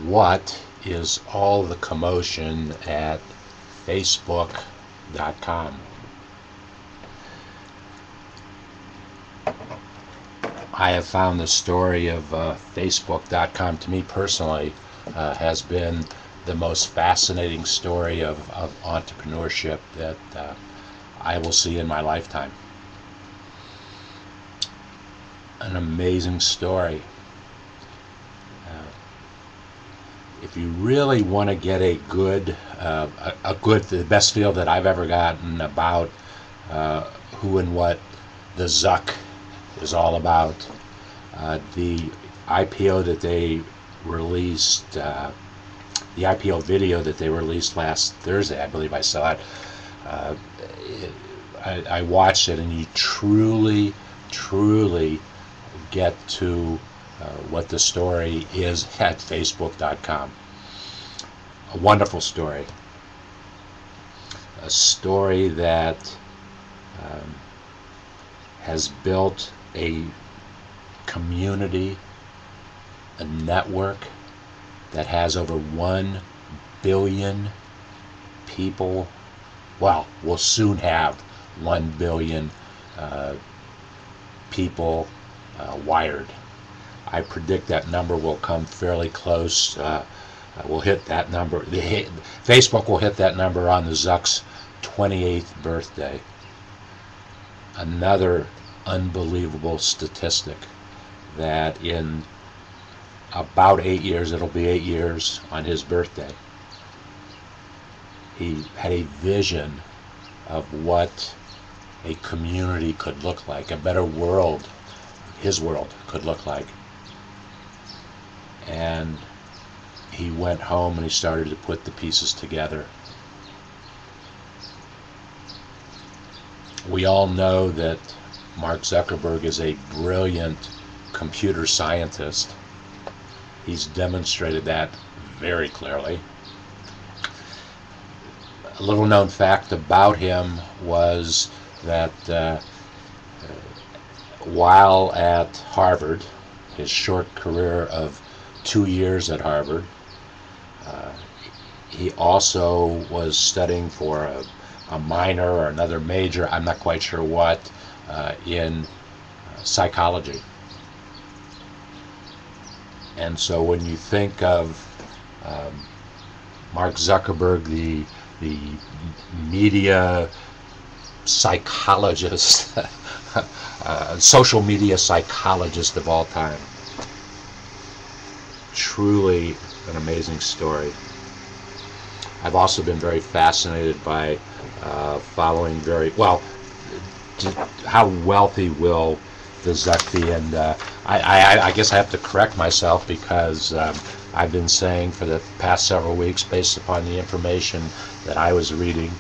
What is all the commotion at Facebook.com? I have found the story of Facebook.com, to me personally, has been the most fascinating story of entrepreneurship that I will see in my lifetime. An amazing story. If you really want to get the best feel that I've ever gotten about who and what the Zuck is all about, the IPO that they released, the IPO video that they released last Thursday, I believe I saw it. I watched it, and you truly get to what the story is at Facebook.com. A wonderful story. A story that has built a community, a network that has over 1 billion people. Well, we'll soon have 1 billion people wired. I predict that number will come fairly close. We'll hit that number. Facebook will hit that number on the Zuck's 28th birthday. Another unbelievable statistic that in about 8 years, it'll be 8 years on his birthday, he had a vision of what a community could look like, a better world, his world could look like. And he went home and he started to put the pieces together. We all know that Mark Zuckerberg is a brilliant computer scientist. He's demonstrated that very clearly. A little known fact about him was that while at Harvard, his short career of 2 years at Harvard, he also was studying for a minor or another major, I'm not quite sure what, in psychology. And so when you think of Mark Zuckerberg, the media psychologist, social media psychologist of all time, truly an amazing story. I've also been very fascinated by following how wealthy will the Zuck be, and I guess I have to correct myself because I've been saying for the past several weeks, based upon the information that I was reading,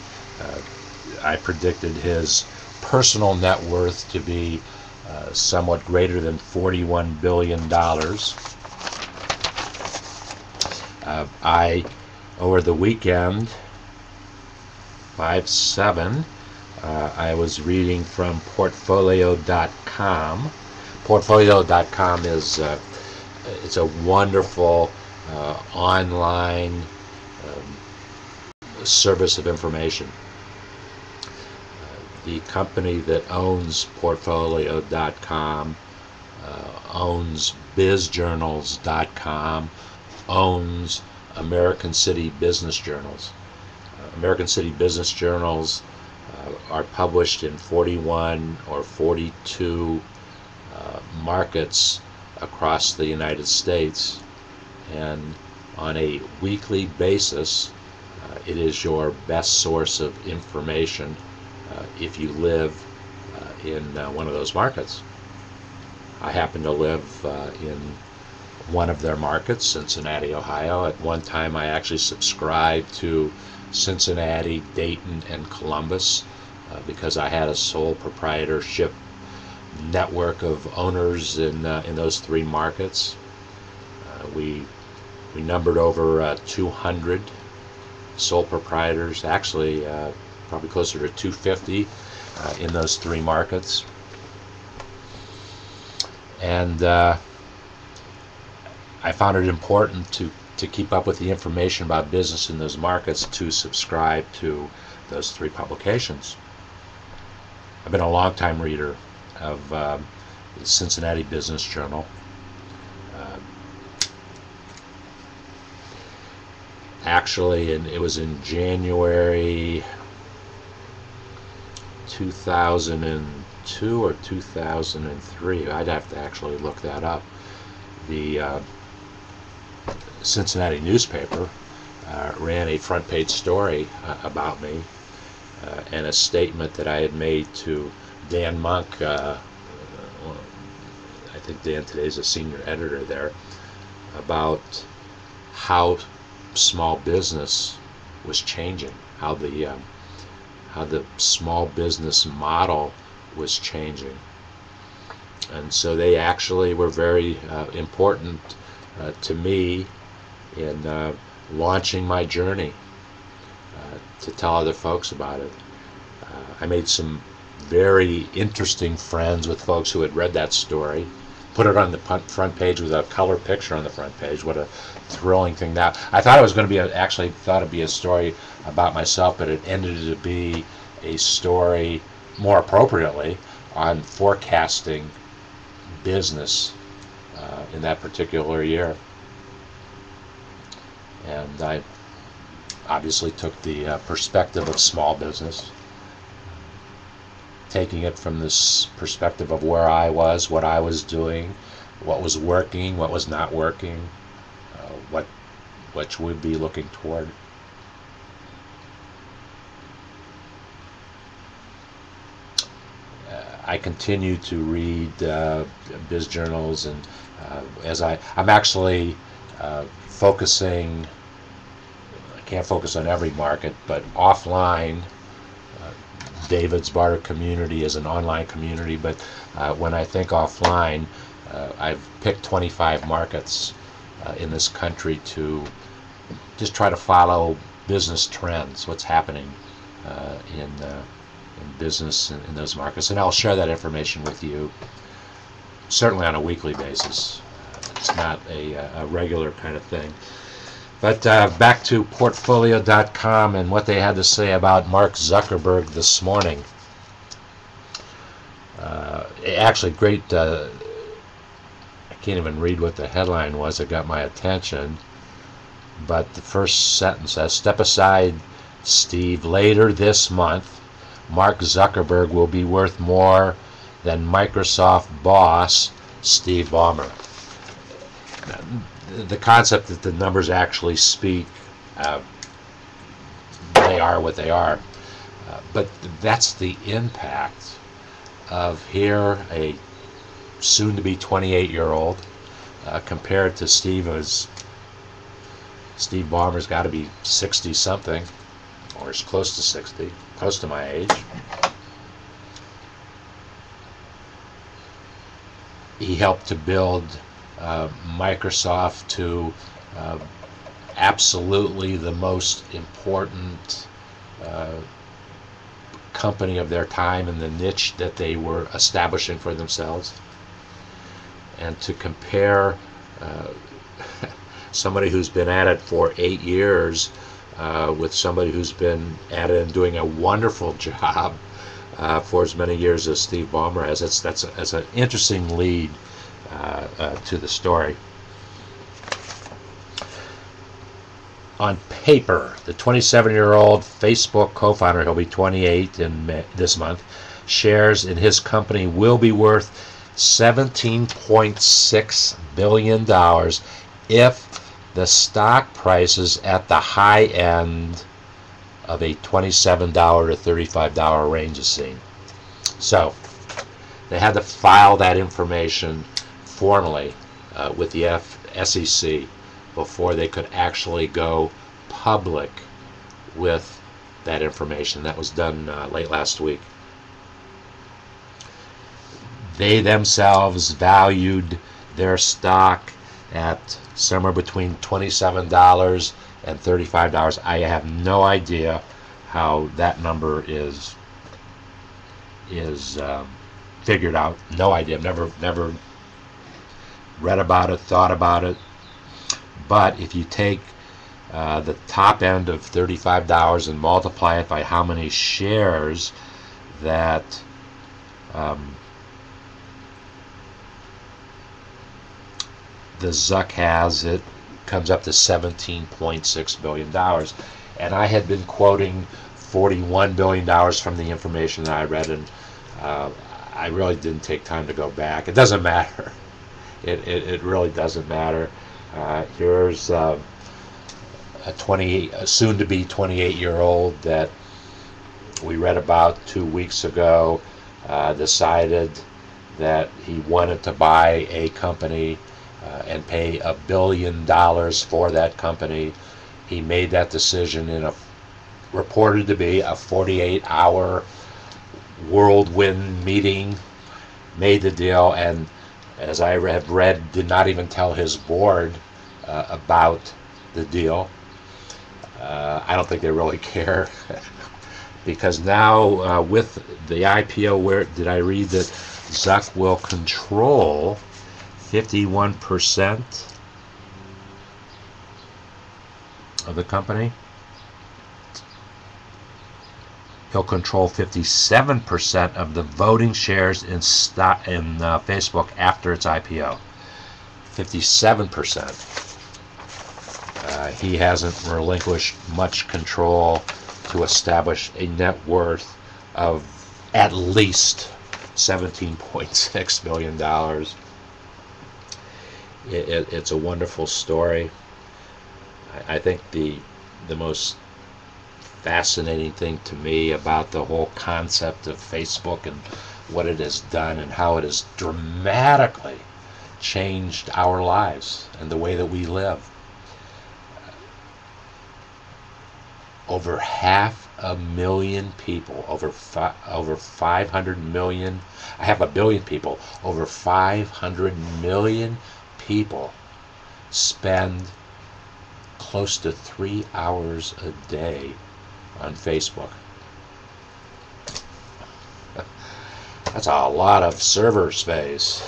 I predicted his personal net worth to be somewhat greater than $41 billion. Over the weekend, 5/7, I was reading from Portfolio.com. Portfolio.com is it's a wonderful online service of information. The company that owns Portfolio.com owns BizJournals.com, owns American City Business Journals. American City Business Journals are published in 41 or 42 markets across the United States, and on a weekly basis, it is your best source of information if you live in one of those markets. I happen to live in one of their markets, Cincinnati, Ohio. At one time, I actually subscribed to Cincinnati, Dayton, and Columbus because I had a sole proprietorship network of owners in those three markets. We numbered over 200 sole proprietors, actually probably closer to 250 in those three markets. And I found it important to to keep up with the information about business in those markets, to subscribe to those 3 publications. I've been a long-time reader of the Cincinnati Business Journal. Actually, and it was in January 2002 or 2003. I'd have to actually look that up. The Cincinnati newspaper ran a front page story about me, and a statement that I had made to Dan Monk. I think Dan today is a senior editor there, about how small business was changing, how the small business model was changing. And so they actually were very important to me in launching my journey to tell other folks about it. I made some very interesting friends with folks who had read that story, put it on the front page with a color picture on the front page. What a thrilling thing that. I thought it was going to be actually thought it'd be a story about myself, but it ended to be a story, more appropriately, on forecasting business in that particular year. And I obviously took the perspective of small business, taking it from this perspective of where I was, what I was doing, what was working, what was not working, what should we be looking toward. I continue to read biz journals, and I'm actually focusing. I can't focus on every market, but offline. David's Barter Community is an online community, but when I think offline, I've picked 25 markets in this country to just try to follow business trends, what's happening in business in those markets, and I'll share that information with you certainly on a weekly basis. It's not a regular kind of thing. But back to Portfolio.com and what they had to say about Mark Zuckerberg this morning. Actually, great. I can't even read what the headline was. It got my attention. But the first sentence says, "Step aside, Steve. Later this month, Mark Zuckerberg will be worth more than Microsoft boss Steve Ballmer." The concept that the numbers actually speak, they are what they are. But that's the impact of here, a soon-to-be 28-year-old, compared to Steve, as Steve Ballmer's got to be 60-something, or is close to 60, close to my age. He helped to build Microsoft to absolutely the most important company of their time in the niche that they were establishing for themselves. And to compare somebody who's been at it for 8 years with somebody who's been at it and doing a wonderful job for as many years as Steve Ballmer has, that's an interesting lead to the story. On paper, the 27-year-old Facebook co-founder, he'll be 28 in this month, shares in his company will be worth $17.6 billion if the stock price is at the high end of a $27 to $35 range is seen. So they had to file that information formally with the SEC before they could actually go public with that information. That was done late last week. They themselves valued their stock at somewhere between $27 and $35. I have no idea how that number is figured out. No idea. I've never read about it, thought about it. But if you take the top end of $35 and multiply it by how many shares that the Zuck has, it comes up to $17.6 billion. And I had been quoting $41 billion from the information that I read, and I really didn't take time to go back. It doesn't matter. It really doesn't matter. Here's a soon-to-be 28-year-old that we read about 2 weeks ago, decided that he wanted to buy a company and pay $1 billion for that company. He made that decision in reported to be a 48-hour whirlwind meeting, made the deal, and as I have read, did not even tell his board about the deal. I don't think they really care because now with the IPO, where did I read that Zuck will control 51% of the company? He'll control 57% of the voting shares in Facebook after its IPO. 57%. He hasn't relinquished much control to establish a net worth of at least $17.6 billion. It's a wonderful story. I think the most fascinating thing to me about the whole concept of Facebook and what it has done and how it has dramatically changed our lives and the way that we live. Over 500,000 people, over 500 million, I have 1 billion people, over 500 million people spend close to 3 hours a day on Facebook. That's a lot of server space.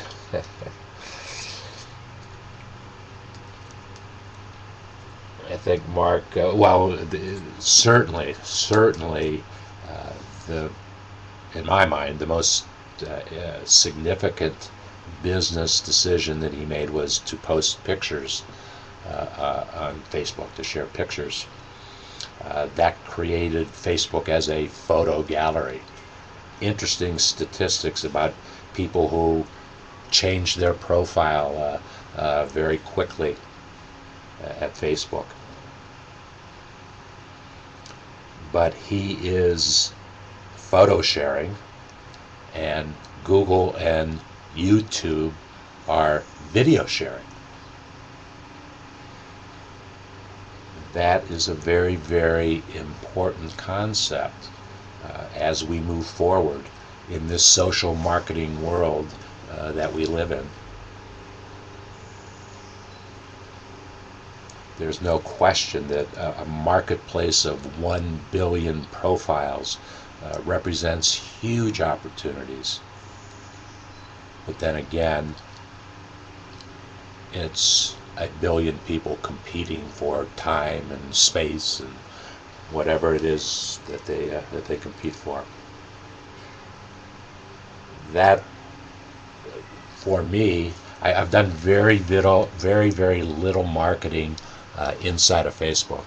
I think Mark, certainly, in my mind, the most significant business decision that he made was to post pictures on Facebook, to share pictures. That created Facebook as a photo gallery. Interesting statistics about people who changed their profile very quickly at Facebook. But he is photo sharing, and Google and YouTube are video sharing. That is a very, very important concept as we move forward in this social marketing world that we live in. There's no question that a marketplace of 1 billion profiles represents huge opportunities. But then again, it's 1 billion people competing for time and space and whatever it is that they compete for. That, for me, I've done very little marketing inside of Facebook.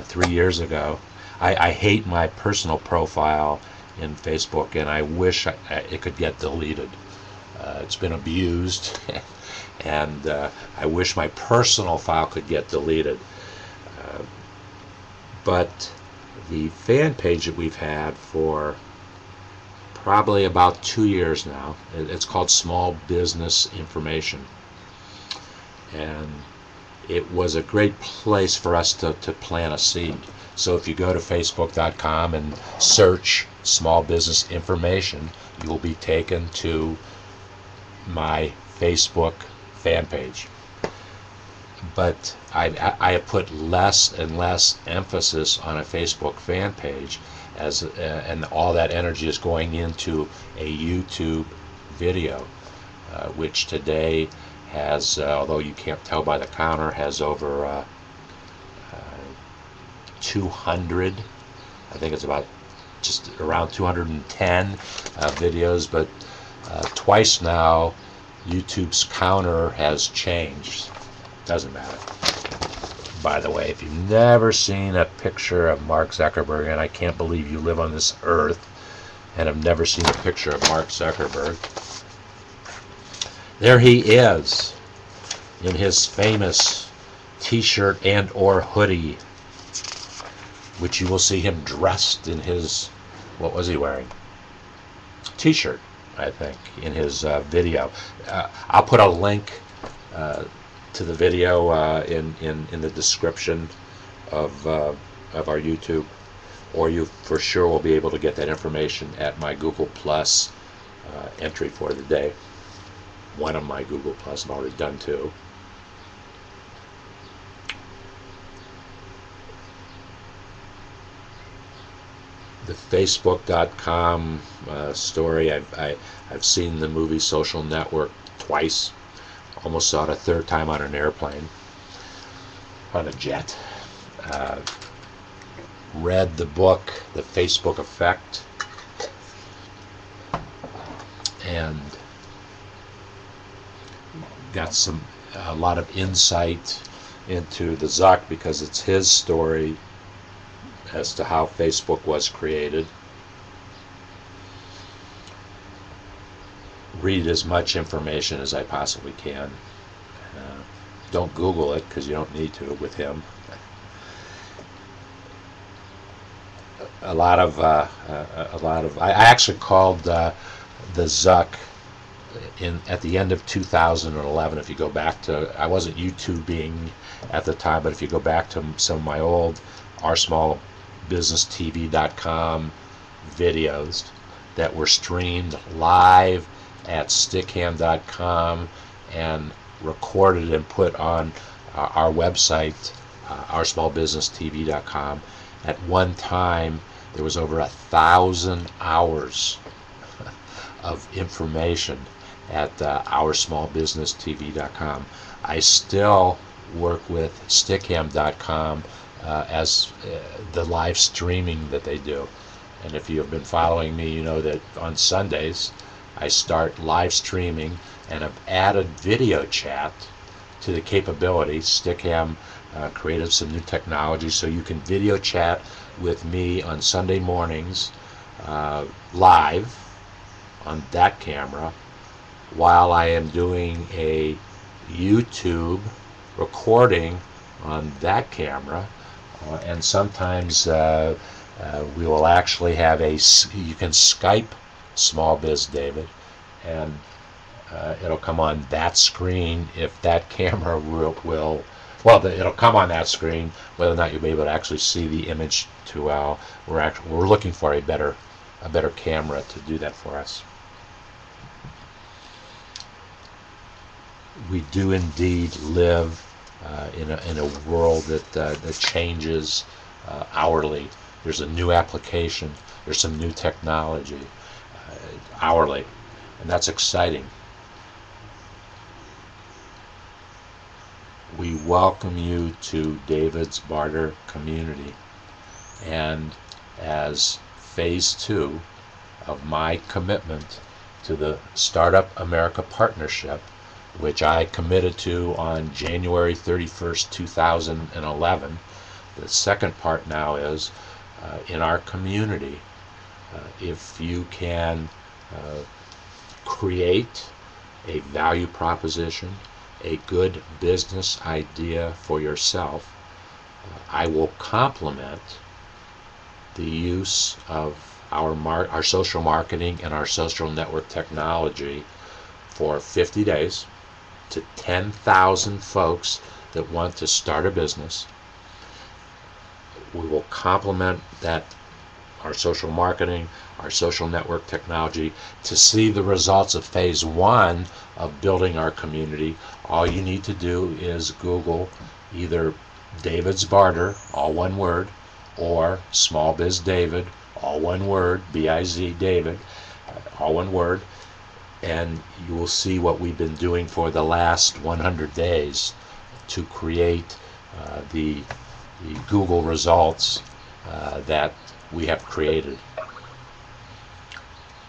3 years ago, I hate my personal profile in Facebook, and I wish it could get deleted. It's been abused, and I wish my personal file could get deleted. But the fan page that we've had for probably about 2 years now, it's called Small Business Information, and it was a great place for us to plant a seed. So if you go to facebook.com and search Small Business Information, you'll be taken to my Facebook fan page. But I have put less and less emphasis on a Facebook fan page, and all that energy is going into a YouTube video, which today has, although you can't tell by the counter, has over 200. I think it's about just around 210 videos, but twice now YouTube's counter has changed. Doesn't matter. By the way, if you've never seen a picture of Mark Zuckerberg, and I can't believe you live on this earth and have never seen a picture of Mark Zuckerberg, there he is in his famous t-shirt and or hoodie, which you will see him dressed in his, what was he wearing? T-shirt, I think, in his video. I'll put a link to the video in the description of our YouTube, or you for sure will be able to get that information at my Google Plus entry for the day. One of my Google Plus, I've already done two. The Facebook.com story, I've seen the movie Social Network twice. Almost saw it a third time on an airplane, on a jet. Read the book, The Facebook Effect, and got a lot of insight into the Zuck, because it's his story as to how Facebook was created. Read as much information as I possibly can. Don't Google it, because you don't need to with him. I actually called the Zuck at the end of 2011. If you go back to, I wasn't YouTubing at the time, but if you go back to some of my old SmallBizDavid.com videos that were streamed live at Stickam.com and recorded and put on our website, oursmallbusinesstv.com. At one time, there was over 1,000 hours of information at oursmallbusinesstv.com. I still work with Stickam.com as the live streaming that they do. And if you have been following me, you know that on Sundays I start live streaming, and I've added video chat to the capability. Stickam created some new technology, so you can video chat with me on Sunday mornings live on that camera while I am doing a YouTube recording on that camera, and sometimes we will actually have you can Skype SmallBizDavid, and it'll come on that screen if that camera will it'll come on that screen. Whether or not you'll be able to actually see the image too well, we're looking for a better camera to do that for us. We do indeed live in a world that changes hourly. There's a new application. There's some new technology hourly, and that's exciting. We welcome you to David's Barter community, and as phase 2 of my commitment to the Startup America Partnership, which I committed to on January 31st, 2011, the second part now is in our community, if you can create a value proposition, a good business idea for yourself, I will complement the use of our social marketing and our social network technology for 50 days to 10,000 folks that want to start a business. We will complement that, our social marketing, our social network technology. To see the results of phase 1 of building our community, all you need to do is Google either David's Barter, all one word, or SmallBizDavid, all one word, B-I-Z David, all one word. and you will see what we've been doing for the last 100 days to create the Google results that we have created.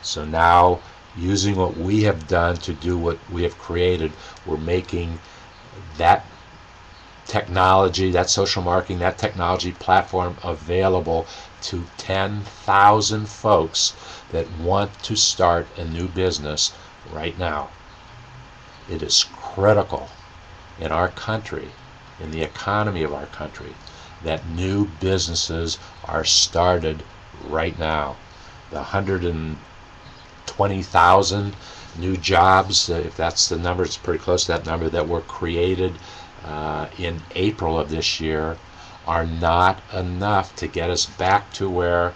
So now, using what we have done to do what we have created, we're making that technology, that social marketing, that technology platform available to 10,000 folks that want to start a new business right now. It is critical in our country, in the economy of our country, that new businesses are started right now. The 120,000 new jobs, if that's the number, it's pretty close to that number, that were created in April of this year, are not enough to get us back to where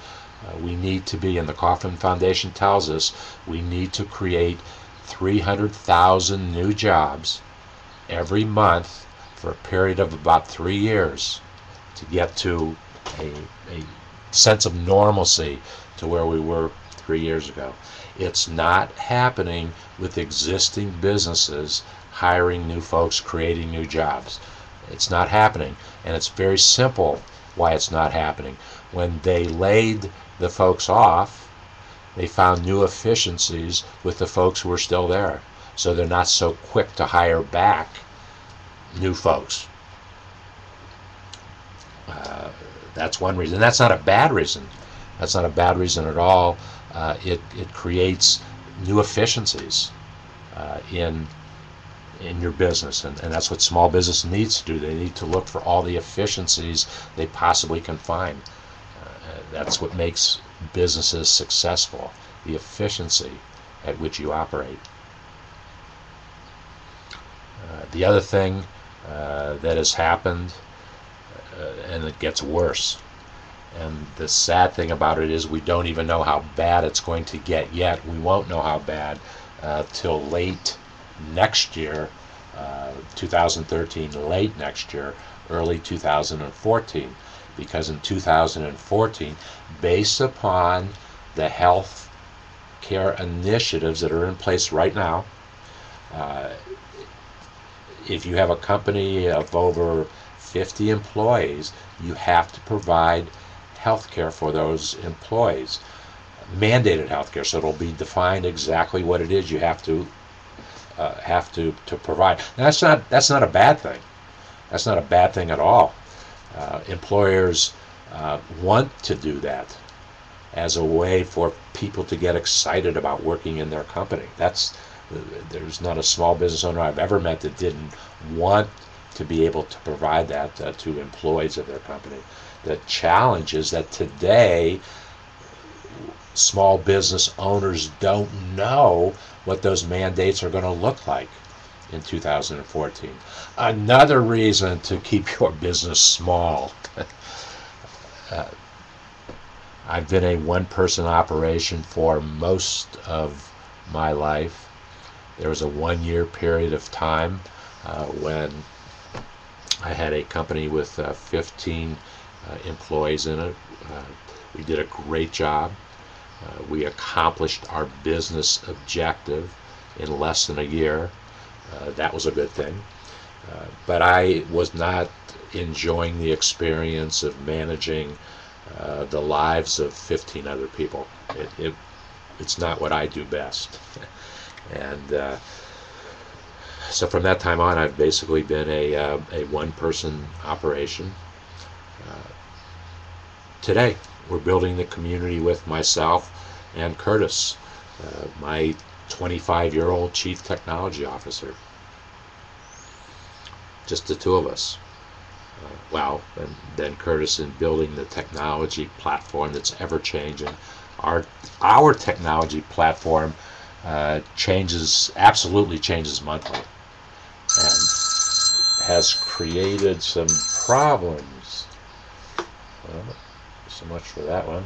we need to be. And the Kauffman Foundation tells us we need to create 300,000 new jobs every month for a period of about 3 years to get to a sense of normalcy to where we were 3 years ago. It's not happening with existing businesses hiring new folks, creating new jobs. It's not happening, and it's very simple why it's not happening. When they laid the folks off, they found new efficiencies with the folks who were still there, so they're not so quick to hire back new folks. That's one reason. That's not a bad reason. That's not a bad reason at all. It creates new efficiencies in your business, and that's what small business needs to do. They need to look for all the efficiencies they possibly can find. That's what makes businesses successful, the efficiency at which you operate. The other thing that has happened, and it gets worse, and the sad thing about it is we don't even know how bad it's going to get yet. We won't know how bad till late next year, 2013, late next year, early 2014, because in 2014, based upon the health care initiatives that are in place right now, if you have a company of over 50 employees, you have to provide health care for those employees, mandated health care, so it'll be defined exactly what it is you have to provide. Now, that's not a bad thing. That's not a bad thing at all. Employers want to do that as a way for people to get excited about working in their company. There's not a small business owner I've ever met that didn't want to be able to provide that to employees of their company. The challenge is that today, small business owners don't know what those mandates are going to look like in 2014. Another reason to keep your business small. I've been a one-person operation for most of my life. There was a 1-year period of time when I had a company with 15 employees in it. We did a great job. We accomplished our business objective in less than a year. That was a good thing. But I was not enjoying the experience of managing the lives of 15 other people. It's not what I do best. And so from that time on, I've basically been a one-person operation. Today, we're building the community with myself and Curtis, my 25-year-old Chief Technology Officer. Just the two of us. And then Curtis in building the technology platform that's ever-changing. Our technology platform absolutely changes monthly, and has created some problems. So much for that one.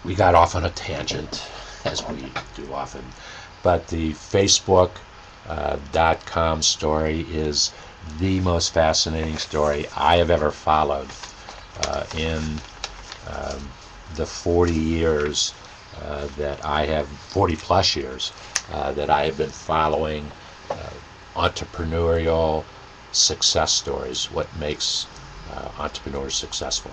We got off on a tangent, as we do often, but the Facebook.com story is the most fascinating story I have ever followed in the 40 years that I have, 40 plus years, that I have been following entrepreneurial success stories, what makes entrepreneurs successful.